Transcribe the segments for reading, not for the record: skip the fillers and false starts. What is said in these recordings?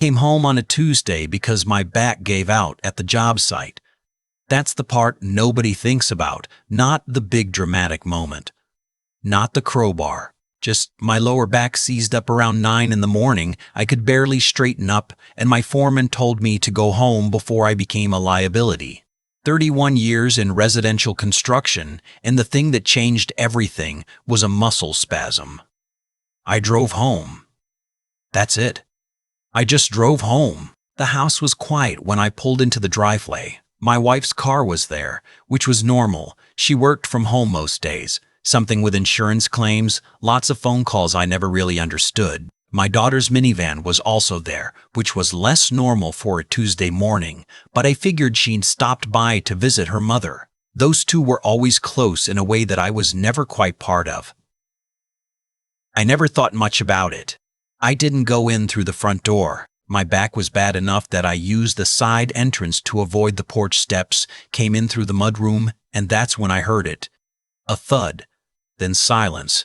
Came home on a Tuesday because my back gave out at the job site. That's the part nobody thinks about, not the big dramatic moment. Not the crowbar. Just my lower back seized up around 9 in the morning. I could barely straighten up, and my foreman told me to go home before I became a liability. 31 years in residential construction, and the thing that changed everything was a muscle spasm. I drove home. That's it. I just drove home. The house was quiet when I pulled into the driveway. My wife's car was there, which was normal. She worked from home most days. Something with insurance claims, lots of phone calls I never really understood. My daughter's minivan was also there, which was less normal for a Tuesday morning, but I figured she'd stopped by to visit her mother. Those two were always close in a way that I was never quite part of. I never thought much about it. I didn't go in through the front door. My back was bad enough that I used the side entrance to avoid the porch steps, came in through the mudroom, and that's when I heard it. A thud, then silence,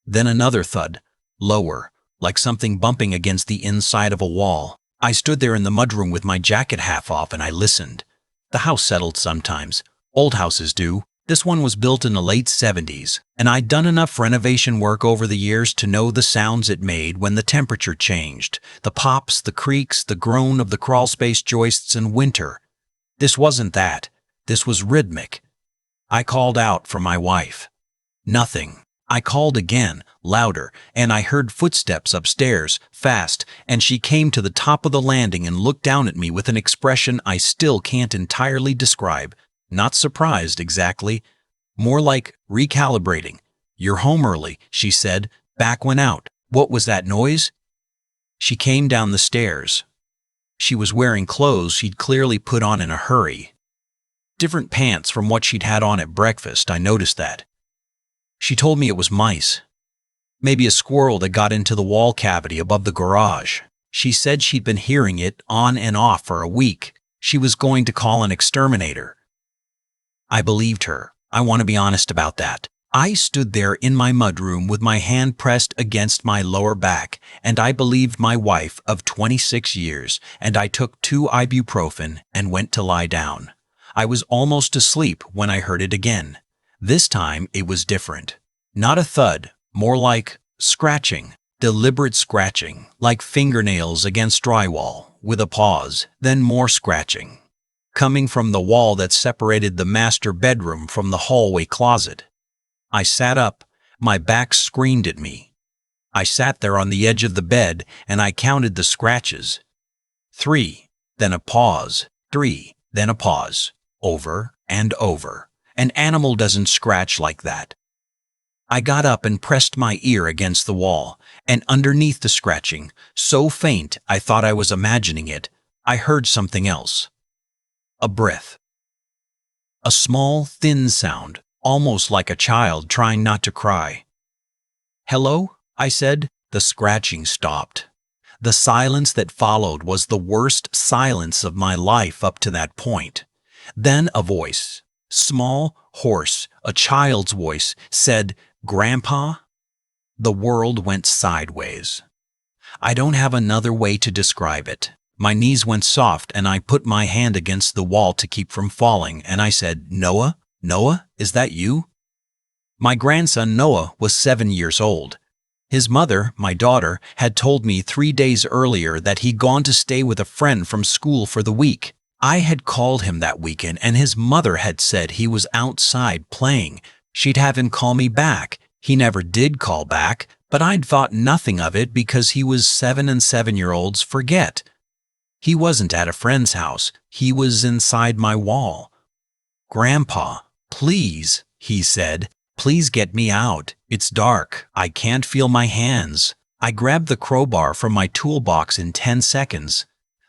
then another thud, lower, like something bumping against the inside of a wall. I stood there in the mudroom with my jacket half off and I listened. The house settled sometimes. Old houses do. This one was built in the late 70s, and I'd done enough renovation work over the years to know the sounds it made when the temperature changed. The pops, the creaks, the groan of the crawlspace joists in winter. This wasn't that. This was rhythmic. I called out for my wife. Nothing. I called again, louder, and I heard footsteps upstairs, fast, and she came to the top of the landing and looked down at me with an expression I still can't entirely describe. Not surprised, exactly. More like recalibrating. "You're home early," she said. "Back went out. What was that noise?" She came down the stairs. She was wearing clothes she'd clearly put on in a hurry. Different pants from what she'd had on at breakfast, I noticed that. She told me it was mice. Maybe a squirrel that got into the wall cavity above the garage. She said she'd been hearing it on and off for a week. She was going to call an exterminator. I believed her. I want to be honest about that. I stood there in my mudroom with my hand pressed against my lower back, and I believed my wife of 26 years, and I took 2 ibuprofen and went to lie down. I was almost asleep when I heard it again. This time it was different. Not a thud, more like scratching, deliberate scratching, like fingernails against drywall, with a pause, then more scratching. Coming from the wall that separated the master bedroom from the hallway closet. I sat up. My back screamed at me. I sat there on the edge of the bed and I counted the scratches. 3, then a pause. 3, then a pause. Over and over. An animal doesn't scratch like that. I got up and pressed my ear against the wall, and underneath the scratching, so faint I thought I was imagining it, I heard something else. A breath. A small, thin sound, almost like a child trying not to cry. "Hello?" I said. The scratching stopped. The silence that followed was the worst silence of my life up to that point. Then a voice, small, hoarse, a child's voice, said, "Grandpa?" The world went sideways. I don't have another way to describe it. My knees went soft and I put my hand against the wall to keep from falling, and I said, "Noah? Noah, is that you?" My grandson Noah was 7 years old. His mother, my daughter, had told me 3 days earlier that he'd gone to stay with a friend from school for the week. I had called him that weekend and his mother had said he was outside playing. She'd have him call me back. He never did call back, but I'd thought nothing of it because he was 7 and 7-year-olds forget. He wasn't at a friend's house. He was inside my wall. "Grandpa, please," he said, "please get me out. It's dark. I can't feel my hands." I grabbed the crowbar from my toolbox in 10 seconds.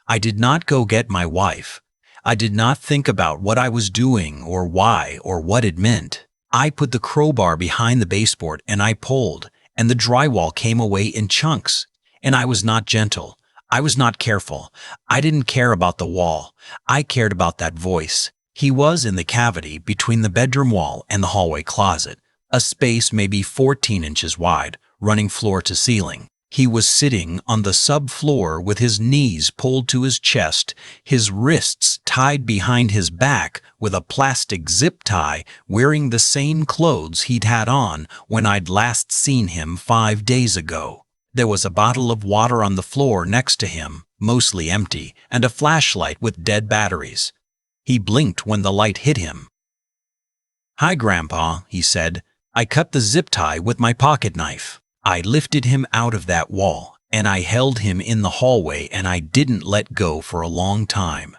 I did not go get my wife. I did not think about what I was doing or why or what it meant. I put the crowbar behind the baseboard and I pulled, and the drywall came away in chunks. And I was not gentle. I was not careful. I didn't care about the wall. I cared about that voice. He was in the cavity between the bedroom wall and the hallway closet, a space maybe 14 inches wide, running floor to ceiling. He was sitting on the subfloor with his knees pulled to his chest, his wrists tied behind his back with a plastic zip tie, wearing the same clothes he'd had on when I'd last seen him 5 days ago. There was a bottle of water on the floor next to him, mostly empty, and a flashlight with dead batteries. He blinked when the light hit him. "Hi, Grandpa," he said. "I cut the zip tie with my pocket knife. I lifted him out of that wall, and I held him in the hallway, and I didn't let go for a long time."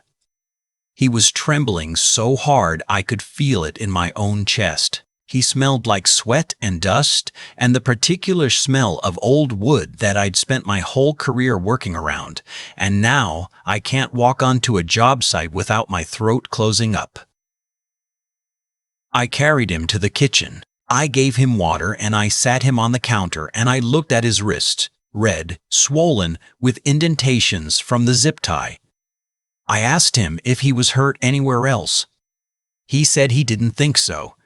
He was trembling so hard I could feel it in my own chest. He smelled like sweat and dust, and the particular smell of old wood that I'd spent my whole career working around, and now I can't walk onto a job site without my throat closing up. I carried him to the kitchen. I gave him water and I sat him on the counter and I looked at his wrists, red, swollen, with indentations from the zip tie. I asked him if he was hurt anywhere else. He said he didn't think so.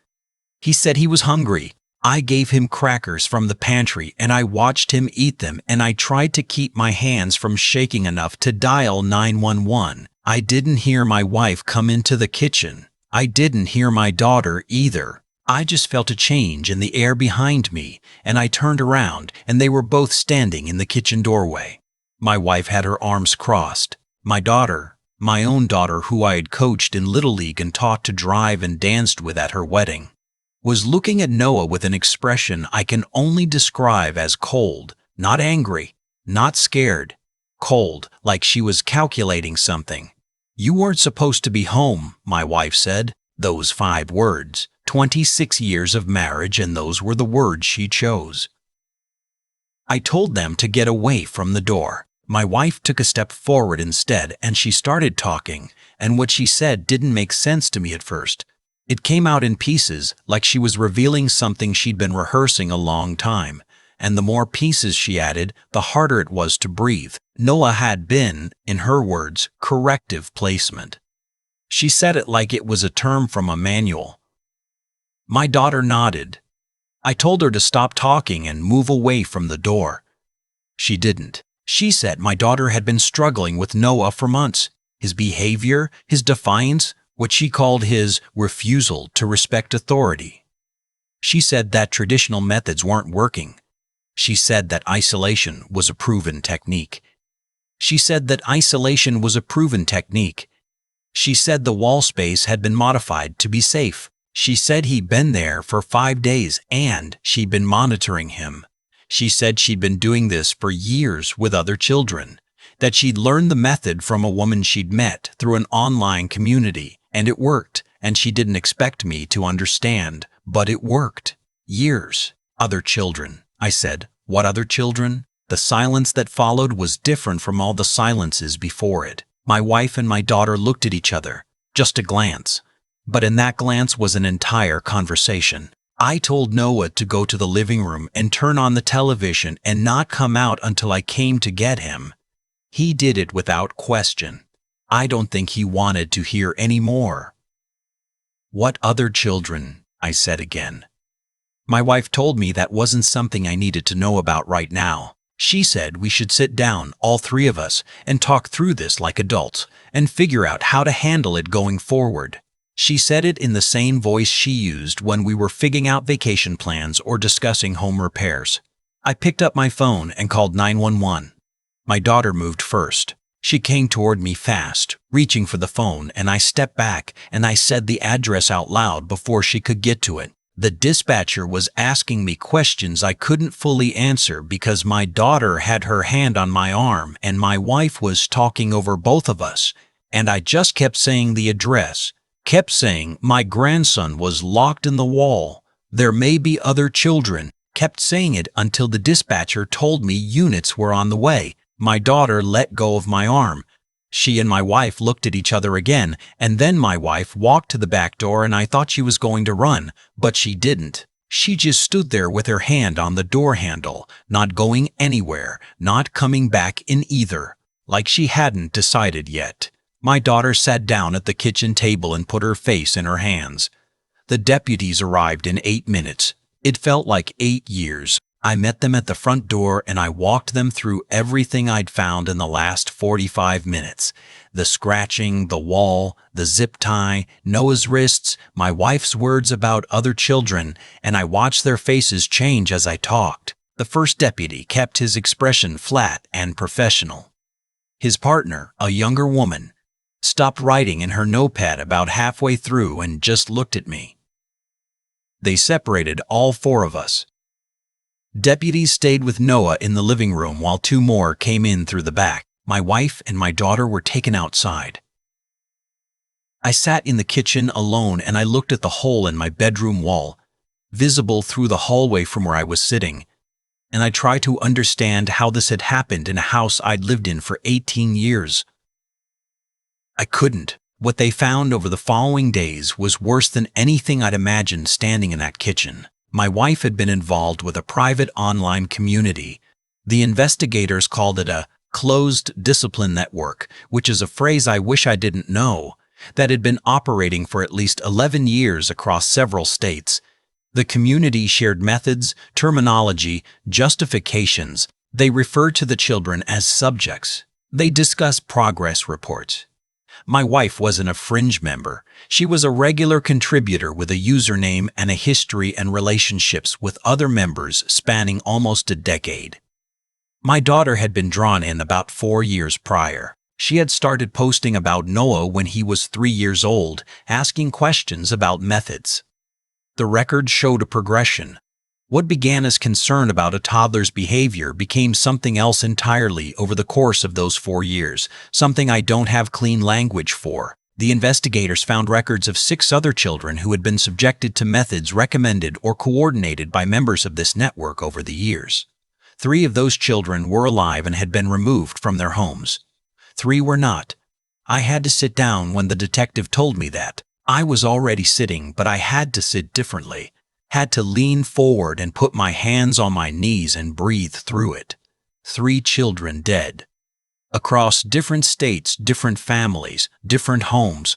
He said he was hungry. I gave him crackers from the pantry and I watched him eat them, and I tried to keep my hands from shaking enough to dial 911. I didn't hear my wife come into the kitchen. I didn't hear my daughter either. I just felt a change in the air behind me, and I turned around, and they were both standing in the kitchen doorway. My wife had her arms crossed. My daughter, my own daughter who I had coached in Little League and taught to drive and danced with at her wedding, was looking at Noah with an expression I can only describe as cold, not angry, not scared, cold, like she was calculating something. "You weren't supposed to be home," my wife said. Those 5 words. 26 years of marriage, and those were the words she chose. I told them to get away from the door. My wife took a step forward instead, and she started talking, and what she said didn't make sense to me at first. It came out in pieces, like she was revealing something she'd been rehearsing a long time, and the more pieces she added, the harder it was to breathe. Noah had been, in her words, corrective placement. She said it like it was a term from a manual. My daughter nodded. I told her to stop talking and move away from the door. She didn't. She said my daughter had been struggling with Noah for months. His behavior, his defiance, what she called his refusal to respect authority. She said that traditional methods weren't working. She said that isolation was a proven technique. She said that isolation was a proven technique. She said the wall space had been modified to be safe. She said he'd been there for 5 days and she'd been monitoring him. She said she'd been doing this for years with other children, that she'd learned the method from a woman she'd met through an online community, and it worked, and she didn't expect me to understand, but it worked. Years. Other children. I said, "What other children?" The silence that followed was different from all the silences before it. My wife and my daughter looked at each other. Just a glance. But in that glance was an entire conversation. I told Noah to go to the living room and turn on the television and not come out until I came to get him. He did it without question. I don't think he wanted to hear any more. "What other children?" I said again. My wife told me that wasn't something I needed to know about right now. She said we should sit down, all 3 of us, and talk through this like adults and figure out how to handle it going forward. She said it in the same voice she used when we were figuring out vacation plans or discussing home repairs. I picked up my phone and called 911. My daughter moved first. She came toward me fast, reaching for the phone, and I stepped back and I said the address out loud before she could get to it. The dispatcher was asking me questions I couldn't fully answer because my daughter had her hand on my arm and my wife was talking over both of us, and I just kept saying the address. Kept saying my grandson was locked in the wall. There may be other children. Kept saying it until the dispatcher told me units were on the way. My daughter let go of my arm. She and my wife looked at each other again, and then my wife walked to the back door and I thought she was going to run, but she didn't. She just stood there with her hand on the door handle, not going anywhere, not coming back in either, like she hadn't decided yet. My daughter sat down at the kitchen table and put her face in her hands. The deputies arrived in 8 minutes. It felt like 8 years. I met them at the front door and I walked them through everything I'd found in the last 45 minutes. The scratching, the wall, the zip tie, Noah's wrists, my wife's words about other children, and I watched their faces change as I talked. The first deputy kept his expression flat and professional. His partner, a younger woman, stopped writing in her notepad about halfway through and just looked at me. They separated all four of us. Deputies stayed with Noah in the living room while two more came in through the back. My wife and my daughter were taken outside. I sat in the kitchen alone and I looked at the hole in my bedroom wall, visible through the hallway from where I was sitting, and I tried to understand how this had happened in a house I'd lived in for 18 years. I couldn't. What they found over the following days was worse than anything I'd imagined standing in that kitchen. My wife had been involved with a private online community. The investigators called it a closed discipline network, which is a phrase I wish I didn't know, that had been operating for at least 11 years across several states. The community shared methods, terminology, justifications. They referred to the children as subjects. They discussed progress reports. My wife wasn't a fringe member. She was a regular contributor with a username and a history and relationships with other members spanning almost a decade. My daughter had been drawn in about 4 years prior. She had started posting about Noah when he was 3 years old, asking questions about methods. The record showed a progression. What began as concern about a toddler's behavior became something else entirely over the course of those 4 years, something I don't have clean language for. The investigators found records of 6 other children who had been subjected to methods recommended or coordinated by members of this network over the years. 3 of those children were alive and had been removed from their homes. 3 were not. I had to sit down when the detective told me that. I was already sitting, but I had to sit differently. Had to lean forward and put my hands on my knees and breathe through it. 3 children dead. Across different states, different families, different homes.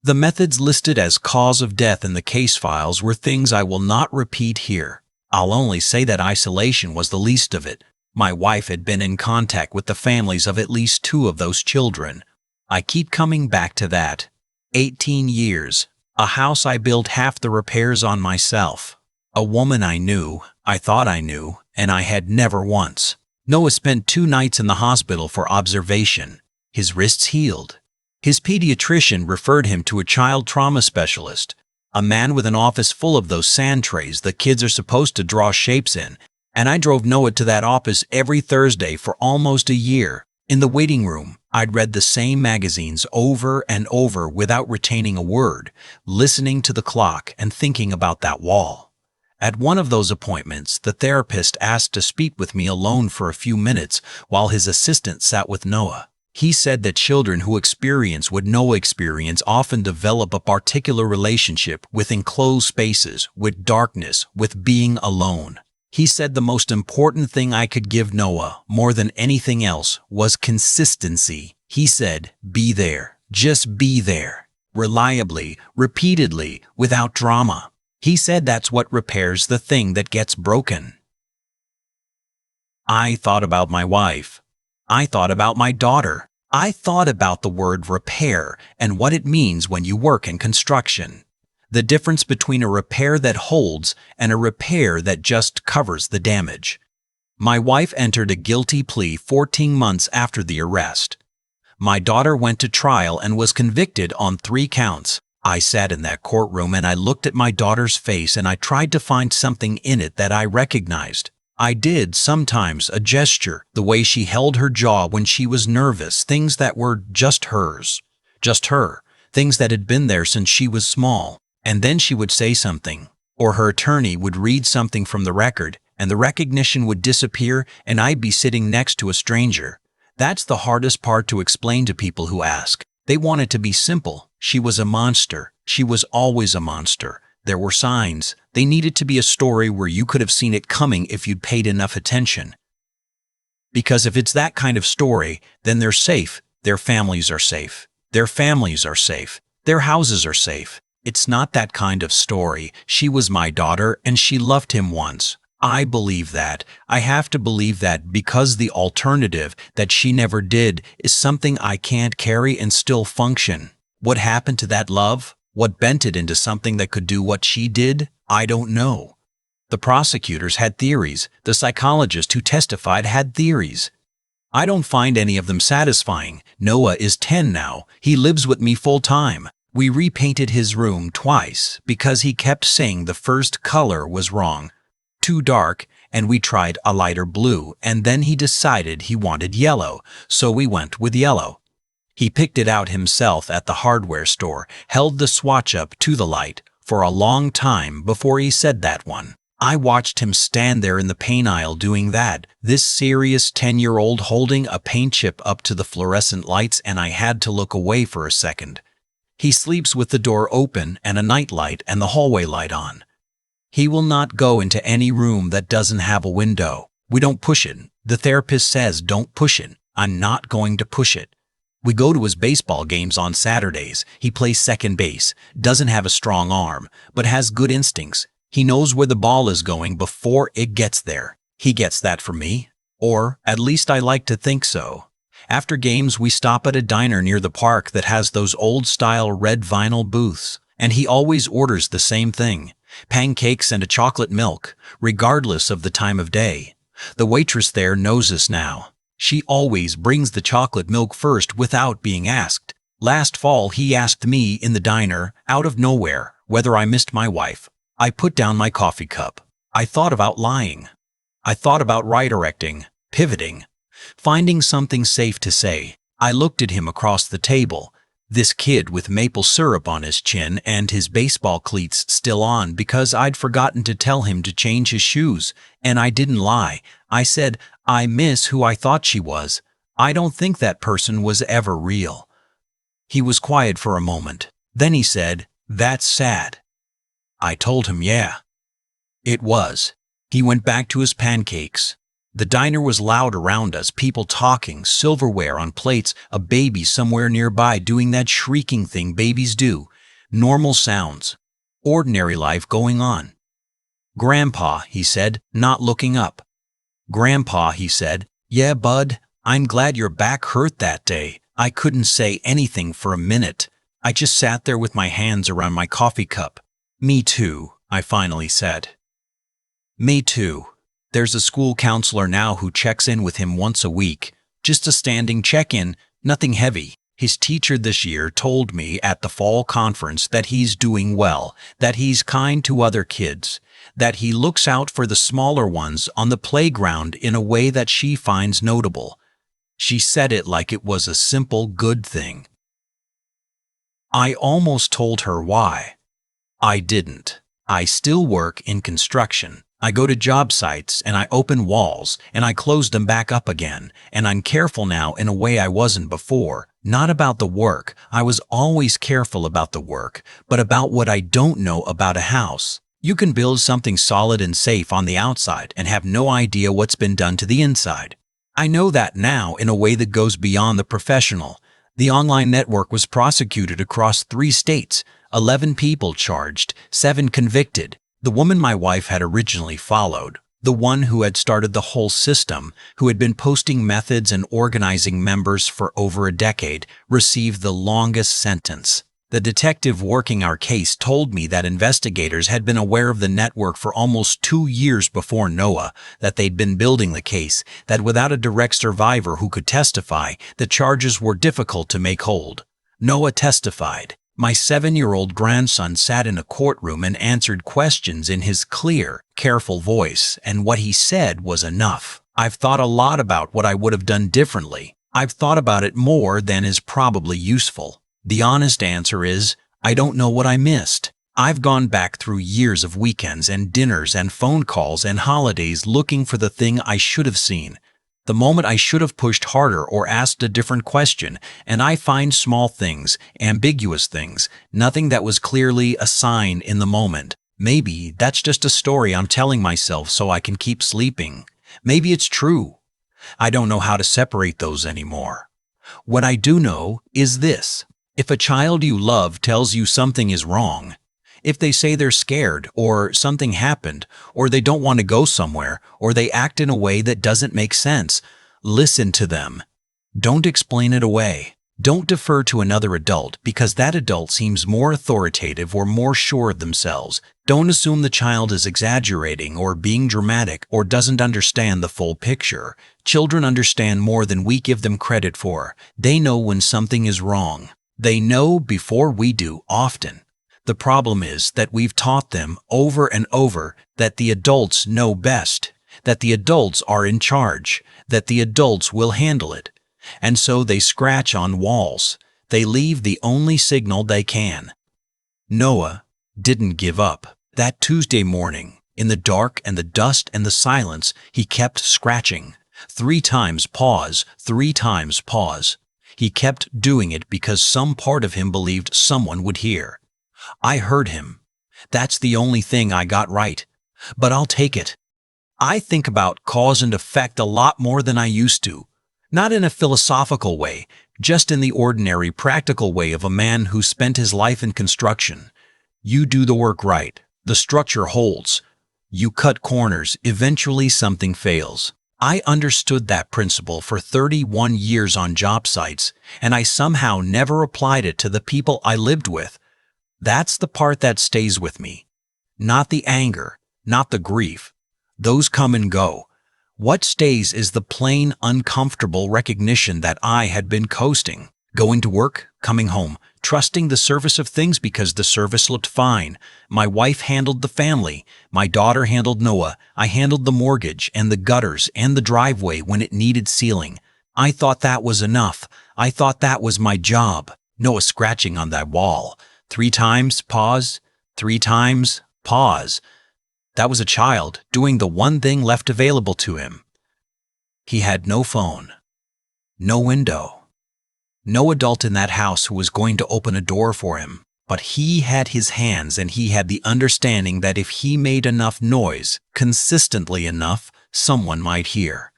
The methods listed as cause of death in the case files were things I will not repeat here. I'll only say that isolation was the least of it. My wife had been in contact with the families of at least 2 of those children. I keep coming back to that. 18 years. A house I built half the repairs on myself. A woman I knew, I thought I knew, and I had never once. Noah spent 2 nights in the hospital for observation. His wrists healed. His pediatrician referred him to a child trauma specialist, a man with an office full of those sand trays the kids are supposed to draw shapes in, and I drove Noah to that office every Thursday for almost a year. In the waiting room, I'd read the same magazines over and over without retaining a word, listening to the clock and thinking about that wall. At one of those appointments, the therapist asked to speak with me alone for a few minutes while his assistant sat with Noah. He said that children who experience what Noah experienced often develop a particular relationship with enclosed spaces, with darkness, with being alone. He said the most important thing I could give Noah, more than anything else, was consistency. He said, be there. Just be there. Reliably, repeatedly, without drama. He said that's what repairs the thing that gets broken. I thought about my wife. I thought about my daughter. I thought about the word repair and what it means when you work in construction. The difference between a repair that holds and a repair that just covers the damage. My wife entered a guilty plea 14 months after the arrest. My daughter went to trial and was convicted on 3 counts. I sat in that courtroom and I looked at my daughter's face and I tried to find something in it that I recognized. I did sometimes a gesture, the way she held her jaw when she was nervous, things that were just hers, just her, things that had been there since she was small. And then she would say something, or her attorney would read something from the record, and the recognition would disappear and I'd be sitting next to a stranger. That's the hardest part to explain to people who ask. They want it to be simple. She was a monster. She was always a monster. There were signs. They needed to be a story where you could have seen it coming if you'd paid enough attention. Because if it's that kind of story, then they're safe. Their families are safe. Their families are safe. Their houses are safe. It's not that kind of story. She was my daughter and she loved him once. I believe that. I have to believe that because the alternative, that she never did, is something I can't carry and still function. What happened to that love? What bent it into something that could do what she did? I don't know. The prosecutors had theories. The psychologist who testified had theories. I don't find any of them satisfying. Noah is 10 now. He lives with me full time. We repainted his room twice because he kept saying the first color was wrong, too dark, and we tried a lighter blue, and then he decided he wanted yellow, so we went with yellow. He picked it out himself at the hardware store, held the swatch up to the light for a long time before he said that one. I watched him stand there in the paint aisle doing that, this serious 10-year-old holding a paint chip up to the fluorescent lights, and I had to look away for a second. He sleeps with the door open and a night light and the hallway light on. He will not go into any room that doesn't have a window. We don't push it. The therapist says don't push it. I'm not going to push it. We go to his baseball games on Saturdays. He plays second base, doesn't have a strong arm, but has good instincts. He knows where the ball is going before it gets there. He gets that from me, or at least I like to think so. After games, we stop at a diner near the park that has those old-style red vinyl booths, and he always orders the same thing: pancakes and a chocolate milk, regardless of the time of day. The waitress there knows us now. She always brings the chocolate milk first without being asked. Last fall, he asked me in the diner, out of nowhere, whether I missed my wife. I put down my coffee cup. I thought about lying. I thought about redirecting, pivoting, finding something safe to say. I looked at him across the table, this kid with maple syrup on his chin and his baseball cleats still on because I'd forgotten to tell him to change his shoes, and I didn't lie. I said, I miss who I thought she was. I don't think that person was ever real. He was quiet for a moment. Then he said, that's sad. I told him, yeah. It was. He went back to his pancakes. The diner was loud around us, people talking, silverware on plates, a baby somewhere nearby doing that shrieking thing babies do. Normal sounds. Ordinary life going on. Grandpa, he said, not looking up. Grandpa, he said, yeah, bud, I'm glad your back hurt that day. I couldn't say anything for a minute. I just sat there with my hands around my coffee cup. Me too, I finally said. Me too. There's a school counselor now who checks in with him once a week. Just a standing check-in, nothing heavy. His teacher this year told me at the fall conference that he's doing well, that he's kind to other kids, that he looks out for the smaller ones on the playground in a way that she finds notable. She said it like it was a simple good thing. I almost told her why. I didn't. I still work in construction. I go to job sites and I open walls and I close them back up again, and I'm careful now in a way I wasn't before. Not about the work. I was always careful about the work, but about what I don't know about a house. You can build something solid and safe on the outside and have no idea what's been done to the inside. I know that now in a way that goes beyond the professional. The online network was prosecuted across 3 states, 11 people charged, 7 convicted. The woman my wife had originally followed, the one who had started the whole system, who had been posting methods and organizing members for over a decade, received the longest sentence. The detective working our case told me that investigators had been aware of the network for almost 2 years before Noah, that they'd been building the case, that without a direct survivor who could testify, the charges were difficult to make hold. Noah testified. My 7-year-old grandson sat in a courtroom and answered questions in his clear, careful voice, and what he said was enough. I've thought a lot about what I would have done differently. I've thought about it more than is probably useful. The honest answer is, I don't know what I missed. I've gone back through years of weekends and dinners and phone calls and holidays looking for the thing I should have seen. The moment I should have pushed harder or asked a different question, and I find small things, ambiguous things, nothing that was clearly a sign in the moment. Maybe that's just a story I'm telling myself so I can keep sleeping. Maybe it's true. I don't know how to separate those anymore. What I do know is this. If a child you love tells you something is wrong, If they say they're scared, or something happened, or they don't want to go somewhere, or they act in a way that doesn't make sense, listen to them. Don't explain it away. Don't defer to another adult because that adult seems more authoritative or more sure of themselves. Don't assume the child is exaggerating or being dramatic or doesn't understand the full picture. Children understand more than we give them credit for. They know when something is wrong. They know before we do, often. The problem is that we've taught them over and over that the adults know best, that the adults are in charge, that the adults will handle it. And so they scratch on walls. They leave the only signal they can. Noah didn't give up. That Tuesday morning, in the dark and the dust and the silence, he kept scratching. 3 times pause, 3 times pause. He kept doing it because some part of him believed someone would hear. I heard him. That's the only thing I got right. But I'll take it. I think about cause and effect a lot more than I used to. Not in a philosophical way, just in the ordinary, practical way of a man who spent his life in construction. You do the work right, the structure holds. You cut corners, eventually something fails. I understood that principle for 31 years on job sites, and I somehow never applied it to the people I lived with. That's the part that stays with me. Not the anger, not the grief. Those come and go. What stays is the plain, uncomfortable recognition that I had been coasting, going to work, coming home, trusting the service of things because the service looked fine. My wife handled the family. My daughter handled Noah. I handled the mortgage and the gutters and the driveway when it needed sealing. I thought that was enough. I thought that was my job. Noah scratching on that wall. 3 times, pause. 3 times, pause. That was a child doing the one thing left available to him. He had no phone, no window, no adult in that house who was going to open a door for him. But he had his hands, and he had the understanding that if he made enough noise, consistently enough, someone might hear.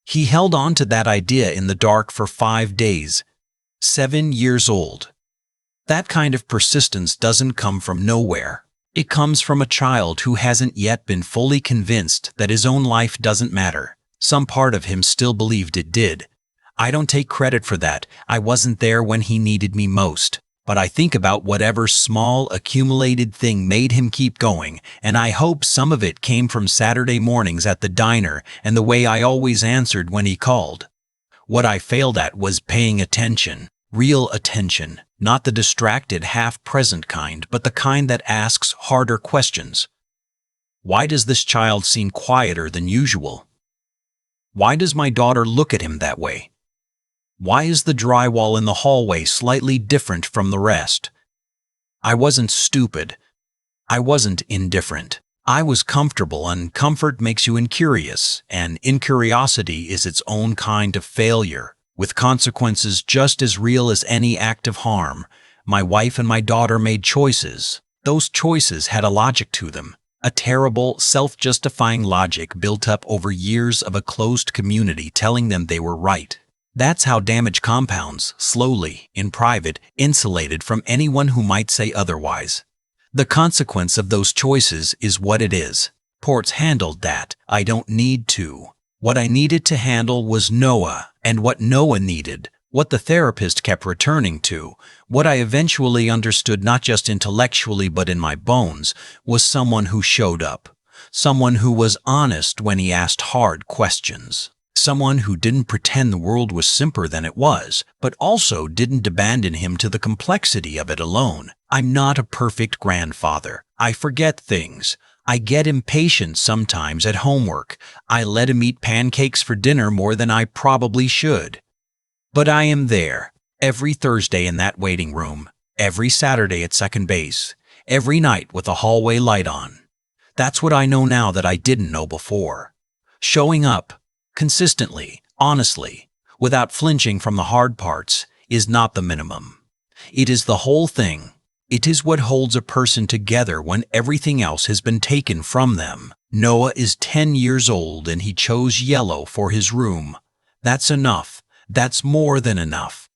He held on to that idea in the dark for 5 days, 7 years old. That kind of persistence doesn't come from nowhere. It comes from a child who hasn't yet been fully convinced that his own life doesn't matter. Some part of him still believed it did. I don't take credit for that. I wasn't there when he needed me most. But I think about whatever small accumulated thing made him keep going, and I hope some of it came from Saturday mornings at the diner and the way I always answered when he called. What I failed at was paying attention. Real attention, not the distracted, half-present kind, but the kind that asks harder questions. Why does this child seem quieter than usual? Why does my daughter look at him that way? Why is the drywall in the hallway slightly different from the rest? I wasn't stupid. I wasn't indifferent. I was comfortable, and comfort makes you incurious, and incuriosity is its own kind of failure, with consequences just as real as any act of harm. My wife and my daughter made choices. Those choices had a logic to them, a terrible, self-justifying logic built up over years of a closed community telling them they were right. That's how damage compounds, slowly, in private, insulated from anyone who might say otherwise. The consequence of those choices is what it is. Ports handled that. I don't need to. What I needed to handle was Noah, and what Noah needed, what the therapist kept returning to, what I eventually understood not just intellectually but in my bones, was someone who showed up, someone who was honest when he asked hard questions, someone who didn't pretend the world was simpler than it was, but also didn't abandon him to the complexity of it alone. I'm not a perfect grandfather. I forget things. I get impatient sometimes at homework. I let him eat pancakes for dinner more than I probably should. But I am there, every Thursday in that waiting room, every Saturday at second base, every night with a hallway light on. That's what I know now that I didn't know before. Showing up, consistently, honestly, without flinching from the hard parts, is not the minimum. It is the whole thing. It is what holds a person together when everything else has been taken from them. Noah is 10 years old and he chose yellow for his room. That's enough. That's more than enough.